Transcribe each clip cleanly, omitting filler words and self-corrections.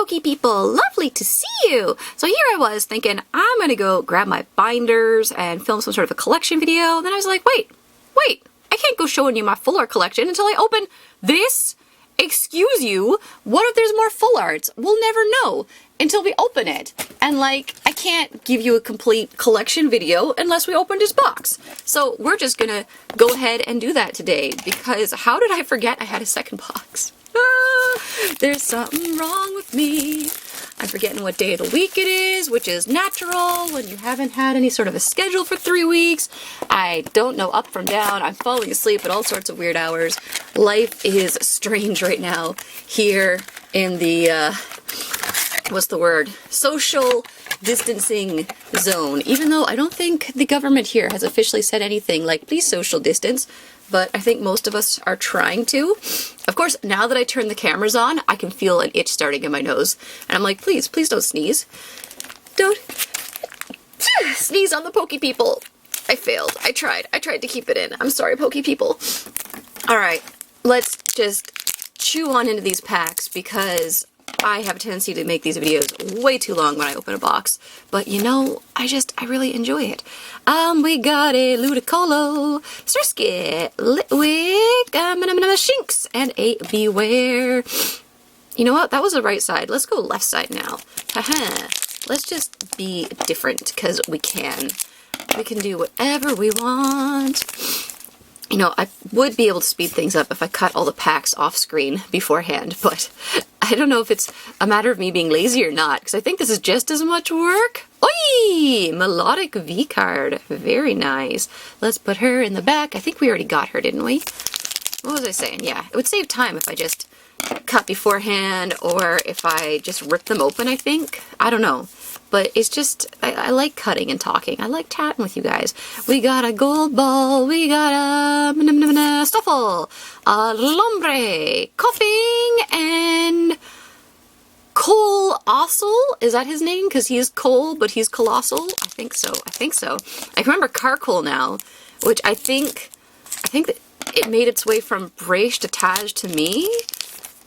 Pokey people, lovely to see you. So here I was thinking I'm gonna go grab my binders and film some sort of a collection video. Then I was like, wait, I can't go showing you my full art collection until I open this. Excuse you, what if there's more full arts? We'll never know until we open it. And like, I can't give you a complete collection video unless we open this box. So we're just gonna go ahead and do that today, because how did I forget I had a second box? There's something wrong with me. I'm forgetting what day of the week it is, which is natural when you haven't had any sort of a schedule for 3 weeks. I don't know up from down. I'm falling asleep at all sorts of weird hours. Life is strange right now here in the, what's the word? Social distancing zone. Even though I don't think the government here has officially said anything like, please social distance. But I think most of us are trying to. Of course, now that I turn the cameras on, I can feel an itch starting in my nose. And I'm like, please don't sneeze. Don't sneeze on the Pokey people. I failed. I tried to keep it in. I'm sorry, Pokey people. Alright, let's just chew on into these packs, because I have a tendency to make these videos way too long when I open a box. But you know, I really enjoy it. We got a Ludicolo, Surskit, Litwick, Shinx, and a Beware. You know what? That was the right side. Let's go left side now. Haha. Let's just be different, because we can. We can do whatever we want. You know, I would be able to speed things up if I cut all the packs off screen beforehand, but I don't know if it's a matter of me being lazy or not, because I think this is just as much work. Oi! Melodic V-card. Very nice. Let's put her in the back. I think we already got her, didn't we? What was I saying? Yeah, it would save time if I just cut beforehand, or if I just rip them open, I think. I don't know. But it's just, I like cutting and talking. I like chatting with you guys. We got a gold ball, we got a Stuffle, a Lombre, Coughing, and Colossal. Is that his name? Because he is Cole, but he's Colossal? I think so. I can remember Carcole now, which I think that it made its way from Braish to Taj to me.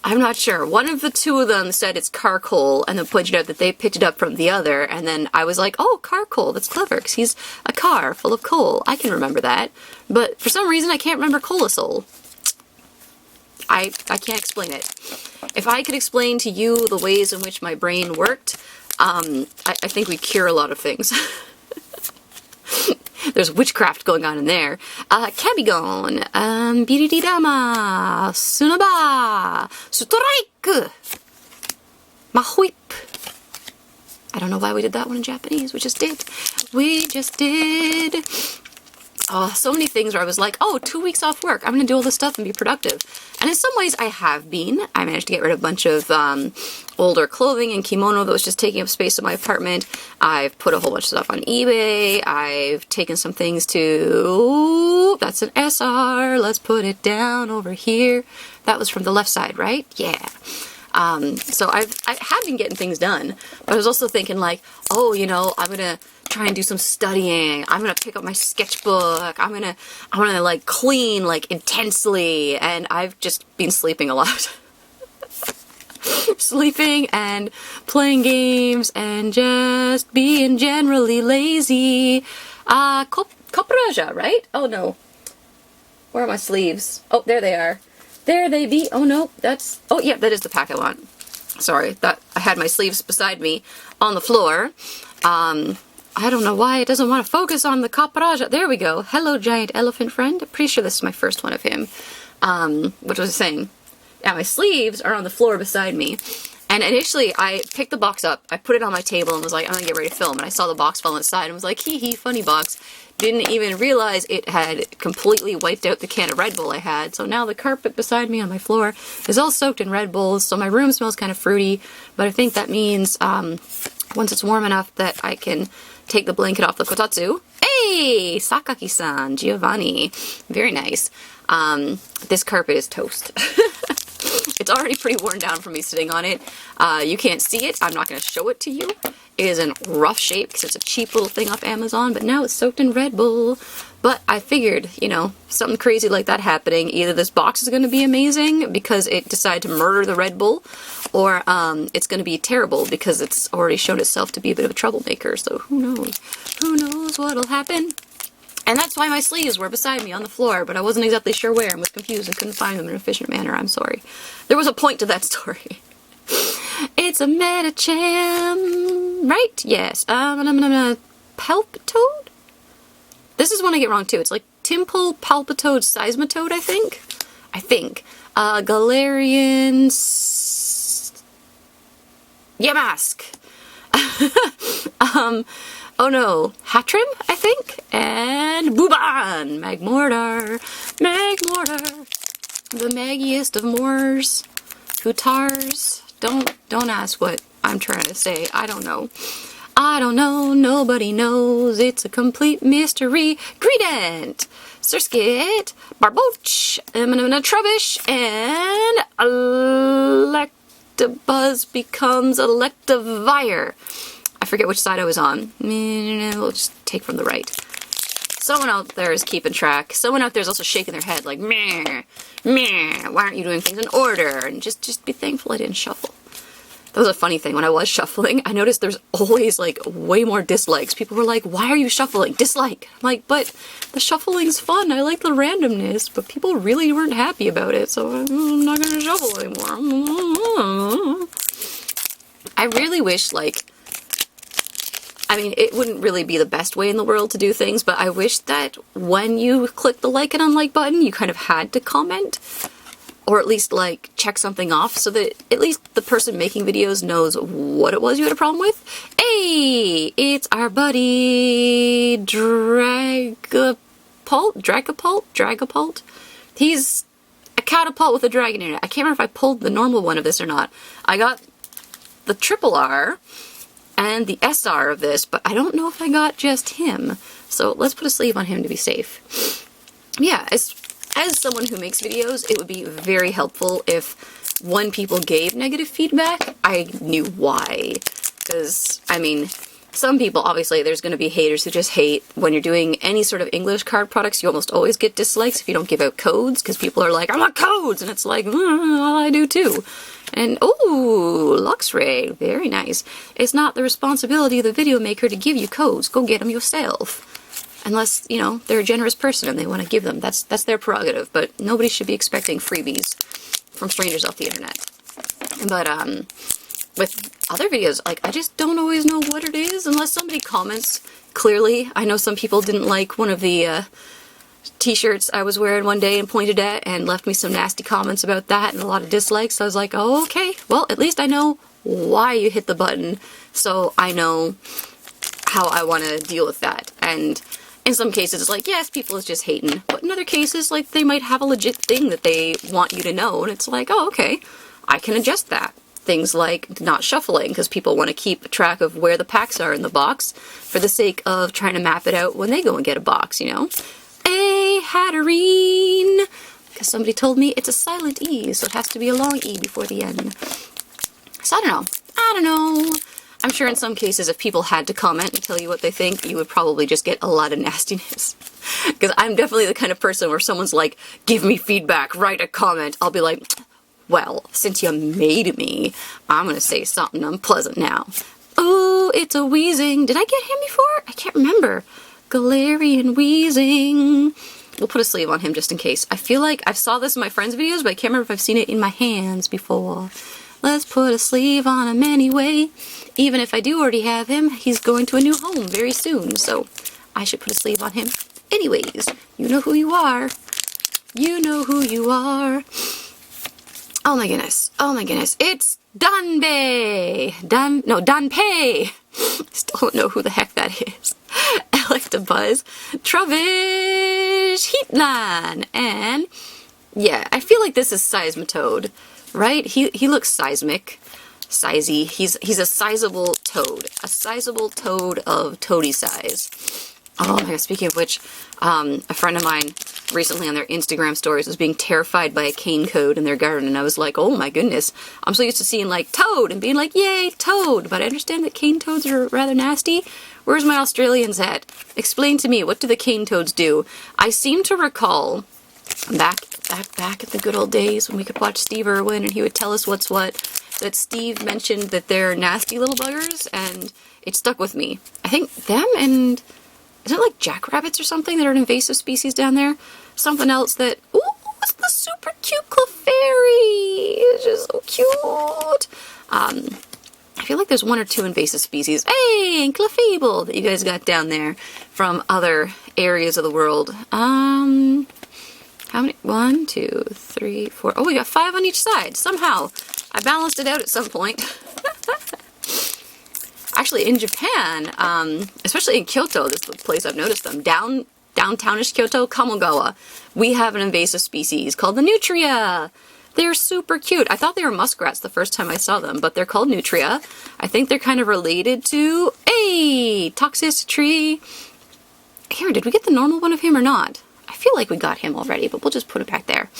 I'm not sure. One of the two of them said it's Carcole, and then pointed out that they picked it up from the other, and then I was like, oh, Carcole, that's clever, because he's a car full of coal. I can remember that. But for some reason, I can't remember Colossal. I can't explain it. If I could explain to you the ways in which my brain worked, I think we'd cure a lot of things. There's witchcraft going on in there. Cabigon, Birididama, Sunaba, Sutoraiku, Mahuip. I don't know why we did that one in Japanese. We just did. Oh, so many things where I was like, oh, 2 weeks off work. I'm going to do all this stuff and be productive. And in some ways I have been. I managed to get rid of a bunch of older clothing and kimono that was just taking up space in my apartment. I've put a whole bunch of stuff on eBay. I've taken some things to... That's an SR. Let's put it down over here. That was from the left side, right? Yeah. So I have been getting things done. But I was also thinking like, oh, you know, I'm going to try and do some studying. I'm gonna pick up my sketchbook. I'm gonna like clean like intensely, and I've just been sleeping a lot. Sleeping and playing games and just being generally lazy. Copraja, right? Oh no. Where are my sleeves? Oh, there they are. There they be. Oh no, that's... Oh yeah, that is the pack I want. Sorry, that I had my sleeves beside me on the floor. I don't know why it doesn't want to focus on the Caparaja. There we go. Hello, giant elephant friend. I'm pretty sure this is my first one of him. What was I saying? Yeah, my sleeves are on the floor beside me. And initially, I picked the box up, I put it on my table and was like, I'm gonna get ready to film. And I saw the box fall inside and was like, hee hee, funny box. Didn't even realize it had completely wiped out the can of Red Bull I had. So now the carpet beside me on my floor is all soaked in Red Bulls. So my room smells kind of fruity. But I think that means once it's warm enough that I can take the blanket off the kotatsu. Hey! Sakaki-san, Giovanni. Very nice. This carpet is toast. It's already pretty worn down from me sitting on it. You can't see it. I'm not going to show it to you. It is in rough shape because it's a cheap little thing off Amazon, but now it's soaked in Red Bull. But I figured, you know, something crazy like that happening, either this box is going to be amazing because it decided to murder the Red Bull, or it's going to be terrible because it's already shown itself to be a bit of a troublemaker, so who knows? Who knows what'll happen? And that's why my sleeves were beside me on the floor, but I wasn't exactly sure where and was confused and couldn't find them in an efficient manner. I'm sorry. There was a point to that story. It's a Metacham, right? Yes. Palpitoad? This is one I get wrong too. It's like Timple, Palpitoad, Seismitoad, I think. Galarian... Yamask. Oh no, Hatrim, I think, and Booban, Magmortar, the maggiest of Moors, Hootars. Don't ask what I'm trying to say. I don't know. Nobody knows. It's a complete mystery. Greedent, Surskit, Barboach, Trubbish, and Electabuzz becomes Electivire. I forget which side I was on. We'll just take from the right. Someone out there is keeping track. Someone out there is also shaking their head like, meh, meh, why aren't you doing things in order? And just be thankful I didn't shuffle. That was a funny thing. When I was shuffling, I noticed there's always like way more dislikes. People were like, why are you shuffling? Dislike. I'm like, but the shuffling's fun. I like the randomness, but people really weren't happy about it, so I'm not gonna shuffle anymore. I really wish, like, I mean, it wouldn't really be the best way in the world to do things, but I wish that when you click the like and unlike button, you kind of had to comment, or at least, like, check something off so that at least the person making videos knows what it was you had a problem with. Hey, it's our buddy Dragapult? He's a catapult with a dragon in it. I can't remember if I pulled the normal one of this or not. I got the triple R and the SR of this, but I don't know if I got just him. So let's put a sleeve on him to be safe. Yeah, as someone who makes videos, it would be very helpful if when people gave negative feedback, I knew why. Because, I mean, some people, obviously, there's going to be haters who just hate. When you're doing any sort of English card products, you almost always get dislikes if you don't give out codes, because people are like, I want codes! And it's like, well, I do too. And, ooh, Luxray, very nice. It's not the responsibility of the video maker to give you codes. Go get them yourself. Unless, you know, they're a generous person and they want to give them. That's their prerogative, but nobody should be expecting freebies from strangers off the internet. But, with other videos, like, I just don't always know what it is unless somebody comments clearly. I know some people didn't like one of the, t-shirts I was wearing one day and pointed at and left me some nasty comments about that and a lot of dislikes. So I was like, oh, okay, well, at least I know why you hit the button, so I know how I want to deal with that. And in some cases, it's like, yes, people is just hating. But in other cases, like, they might have a legit thing that they want you to know, and it's like, oh, okay, I can adjust that. Things like not shuffling, because people want to keep track of where the packs are in the box for the sake of trying to map it out when they go and get a box, you know? A Hatterene! Because somebody told me it's a silent E, so it has to be a long E before the N. So I don't know. I'm sure in some cases if people had to comment and tell you what they think, you would probably just get a lot of nastiness. Because I'm definitely the kind of person where someone's like, give me feedback, write a comment. I'll be like, well, since you made me, I'm gonna say something unpleasant now. Oh, it's a Weezing. Did I get him before? I can't remember. Galarian Weezing. We'll put a sleeve on him just in case. I feel like I saw this in my friends' videos, but I can't remember if I've seen it in my hands before. Let's put a sleeve on him anyway. Even if I do already have him, he's going to a new home very soon, so I should put a sleeve on him. Anyways, you know who you are. You know who you are. Oh my goodness. Oh my goodness. It's Dunpei. Dunpei. Still don't know who the heck that is. Electabuzz, Trubbish, Heatlan, and yeah, I feel like this is Seismitoad, right? He looks seismic, sizey. He's a sizable toad, a sizable toad of toady size. Oh my god, speaking of which, a friend of mine recently on their Instagram stories was being terrified by a cane toad in their garden, and I was like, oh my goodness, I'm so used to seeing like toad and being like, yay, toad, but I understand that cane toads are rather nasty. Where's my Australians at? Explain to me, what do the cane toads do? I seem to recall I'm back at the good old days when we could watch Steve Irwin and he would tell us what's what. That Steve mentioned that they're nasty little buggers, and it stuck with me. I think them and, is it like jackrabbits or something that are an invasive species down there? Something else that, ooh, it's the super cute Clefairy! It's just so cute! I feel like there's 1 or 2 invasive species. Hey, and Clefable that you guys got down there from other areas of the world. How many? 1, 2, 3, 4. Oh, we got 5 on each side. Somehow. I balanced it out at some point. Actually, in Japan, especially in Kyoto, this is the place I've noticed them, downtownish Kyoto, Kamogawa, we have an invasive species called the nutria. They're super cute. I thought they were muskrats the first time I saw them, but they're called nutria. I think they're kind of related to, Toxicity. Here, did we get the normal one of him or not? I feel like we got him already, but we'll just put it back there.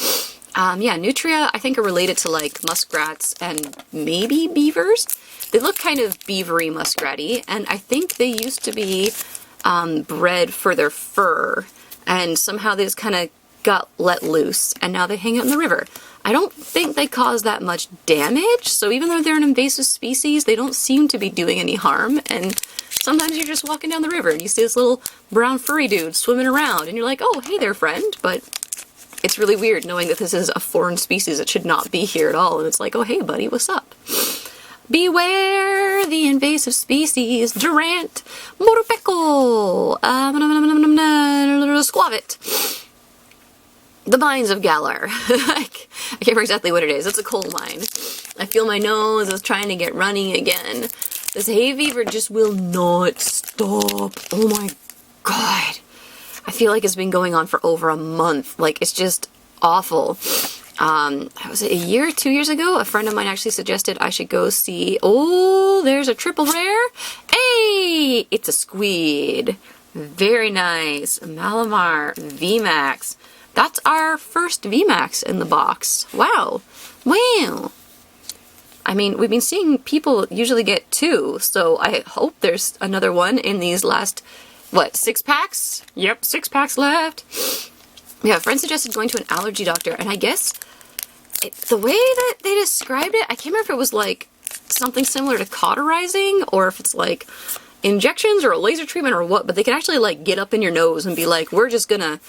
Yeah, nutria I think are related to like muskrats and maybe beavers. They look kind of beavery muskratty, and I think they used to be bred for their fur, and somehow they just kind of got let loose, and now they hang out in the river. I don't think they cause that much damage, so even though they're an invasive species, they don't seem to be doing any harm, and sometimes you're just walking down the river and you see this little brown furry dude swimming around, and you're like, oh, hey there, friend, but it's really weird knowing that this is a foreign species that should not be here at all, and it's like, oh, hey, buddy, what's up? Beware the invasive species, Durant, Morupeco, Squavit. The mines of Galar. I can't remember exactly what it is. It's a coal mine. I feel my nose is trying to get running again. This hay fever just will not stop. Oh my god. I feel like it's been going on for over a month. Like, it's just awful. Was it a year, 2 years ago? A friend of mine actually suggested I should go see, oh, there's a triple rare. Hey, it's a squid. Very nice. Malamar VMAX. That's our first VMAX in the box. Wow. Wow. I mean, we've been seeing people usually get 2, so I hope there's another one in these last, what, 6 packs? Yep, 6 packs left. Yeah, a friend suggested going to an allergy doctor, and I guess the way that they described it, I can't remember if it was like something similar to cauterizing, or if it's like injections or a laser treatment or what, but they can actually like get up in your nose and be like, we're just gonna,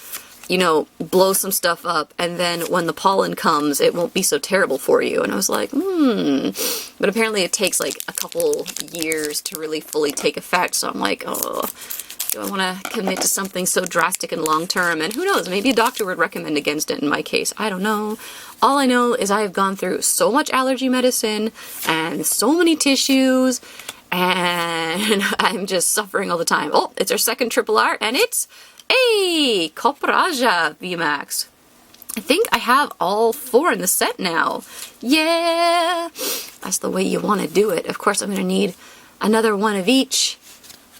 you know, blow some stuff up, and then when the pollen comes, it won't be so terrible for you. And I was like, But apparently it takes like a couple years to really fully take effect, so I'm like, oh, do I want to commit to something so drastic and long-term? And who knows, maybe a doctor would recommend against it in my case. I don't know. All I know is I have gone through so much allergy medicine and so many tissues, and I'm just suffering all the time. Oh, it's our second triple R, and it's a Copraja VMAX. I think I have all 4 in the set now. Yeah! That's the way you want to do it. Of course, I'm going to need another one of each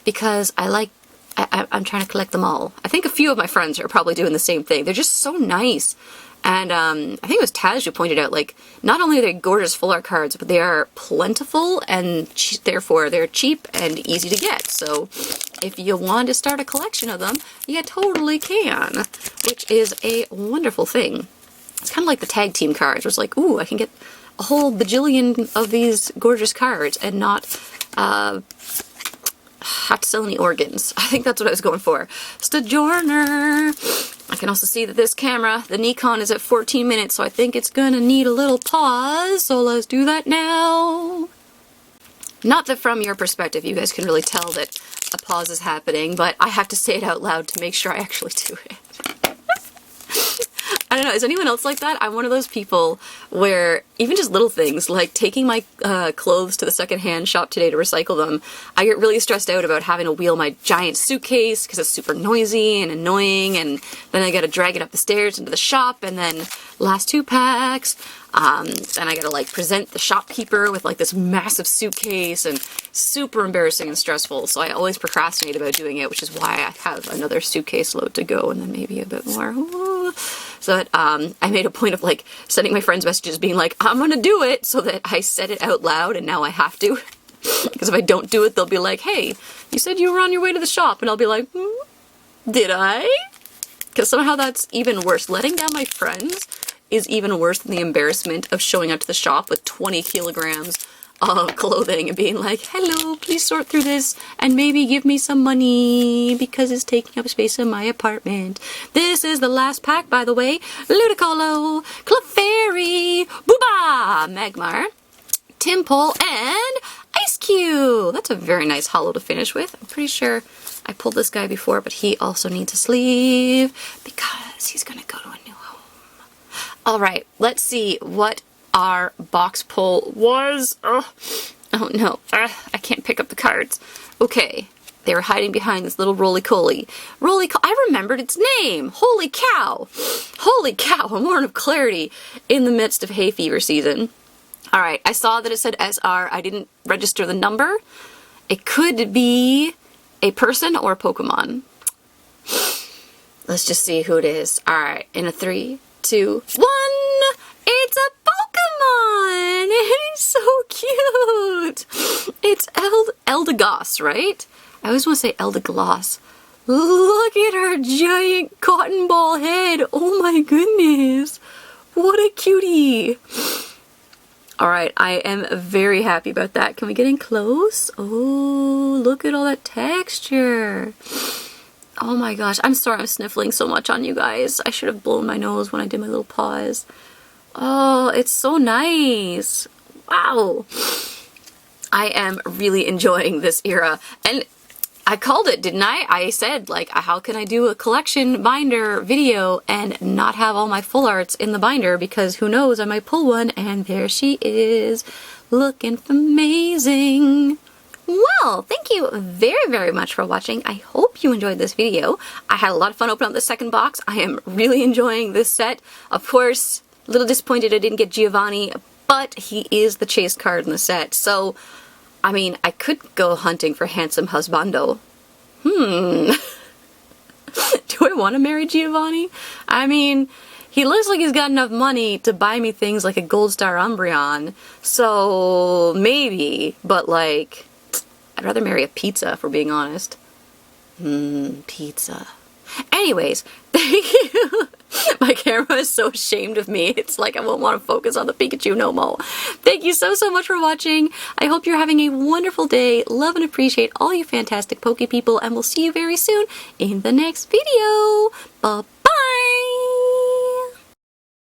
because I'm trying to collect them all. I think a few of my friends are probably doing the same thing. They're just so nice. And I think it was Taz who pointed out, like, not only are they gorgeous full art cards, but they are plentiful, and therefore they're cheap and easy to get. So if you want to start a collection of them, you totally can, which is a wonderful thing. It's kind of like the tag team cards, where it's like, ooh, I can get a whole bajillion of these gorgeous cards and not have to sell any organs. I think that's what I was going for. Stajorner. I can also see that this camera, the Nikon, is at 14 minutes, so I think it's gonna need a little pause, so let's do that now. Not that from your perspective you guys can really tell that a pause is happening, but I have to say it out loud to make sure I actually do it. I don't know, is anyone else like that? I'm one of those people where even just little things, like taking my clothes to the secondhand shop today to recycle them, I get really stressed out about having to wheel my giant suitcase because it's super noisy and annoying, and then I gotta drag it up the stairs into the shop, and then last 2 packs, and I gotta like present the shopkeeper with like this massive suitcase, and super embarrassing and stressful, so I always procrastinate about doing it, which is why I have another suitcase load to go, and then maybe a bit more. So that I made a point of like sending my friends messages being like, I'm gonna do it, so that I said it out loud and now I have to. Because if I don't do it, they'll be like, hey, you said you were on your way to the shop, and I'll be like, did I? Because somehow that's even worse. Letting down my friends is even worse than the embarrassment of showing up to the shop with 20 kilograms of clothing and being like, hello, please sort through this and maybe give me some money because it's taking up space in my apartment. This is the last pack, by the way. Ludicolo, Clefairy, Booba, Magmar, Timpole, and Ice Cube. That's a very nice holo to finish with. I'm pretty sure I pulled this guy before, but he also needs a sleeve because he's gonna go to a new home. Alright, let's see what our box pull was. Oh no, I can't pick up the cards. Okay, they were hiding behind this little roly-coly. I remembered its name! Holy cow! Holy cow, a morning of clarity in the midst of hay fever season. Alright, I saw that it said SR. I didn't register the number. It could be a person or a Pokemon. Let's just see who it is. Alright, in a 3, 2, 1! It's a Pokemon! It's so cute! It's Eldegoss, right? I always want to say Eldegoss. Look at her giant cotton ball head! Oh my goodness! What a cutie! Alright, I am very happy about that. Can we get in close? Oh, look at all that texture! Oh my gosh, I'm sorry I'm sniffling so much on you guys. I should have blown my nose when I did my little paws. Oh, it's so nice. Wow. I am really enjoying this era. And I called it, didn't I? I said, like, how can I do a collection binder video and not have all my full arts in the binder? Because who knows, I might pull one, and there she is, looking amazing. Well, thank you very, very much for watching. I hope you enjoyed this video. I had a lot of fun opening up the second box. I am really enjoying this set. Of course, a little disappointed I didn't get Giovanni, but he is the chase card in the set. So, I mean, I could go hunting for handsome husbando. Do I want to marry Giovanni? I mean, he looks like he's got enough money to buy me things like a Gold Star Umbreon. So, maybe, but like, I'd rather marry a pizza, if we're being honest. Pizza. Anyways, thank you. My camera is so ashamed of me. It's like I won't want to focus on the Pikachu no more. Thank you so much for watching. I hope you're having a wonderful day. Love and appreciate all you fantastic Poke people, and we'll see you very soon in the next video. Bye.